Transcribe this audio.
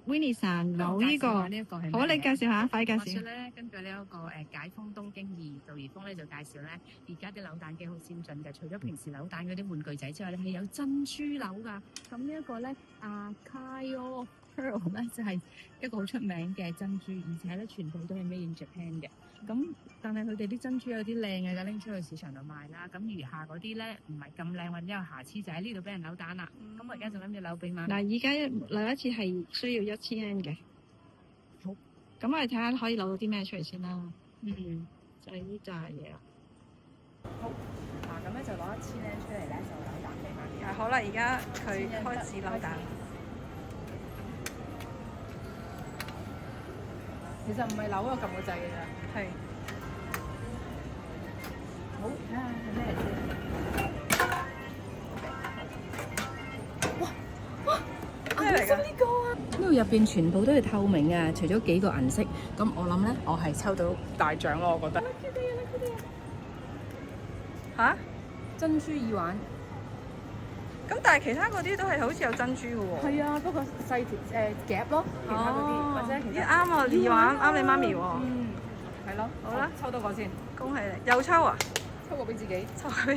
Winnie 神有呢個，好，你介紹下，快啲介紹。咧，根據呢一個解封東京2杜怡峰咧就介紹咧，而家啲扭蛋機好先進嘅，除咗平時扭蛋嗰啲玩具仔之外咧，係有珍珠扭㗎。咁呢一個咧，Kaio Pearl 咧就係一個好出名嘅珍珠，而且咧全部都係 Made in Japan 嘅。咁但係佢哋啲珍珠有啲靚嘅，就拎出去市場度賣啦。咁餘下嗰啲咧唔係咁靚或者有瑕疵，就喺呢度俾人扭蛋啦。咁我而家就諗住扭俾媽。嗱，而家扭一次係需要1000 yen 嘅。好，咁我哋睇下可以扭到啲咩出嚟先啦。就係呢扎嘢啦。好，咁咧就攞1000 yen 出嚟咧，就扭蛋俾媽咪。好啦，而家佢開始扭蛋。其實唔係扭，我撳個掣嘅咋。係。好，睇下係咩嚟先。哇！咩嚟㗎？呢個啊！呢度入邊全部都係透明嘅，除咗幾個銀色。咁我諗咧，我係抽到大獎咯，我覺得。嚇？珍珠耳環。咁但係其他嗰啲都係好似有珍珠嘅喎。係啊，不過細條夾咯，其他嗰啲或者其他。啱啊，耳環啱你媽咪喎。係咯。好啦，抽到個先。恭喜你！又抽啊？抽個俾自己。抽個俾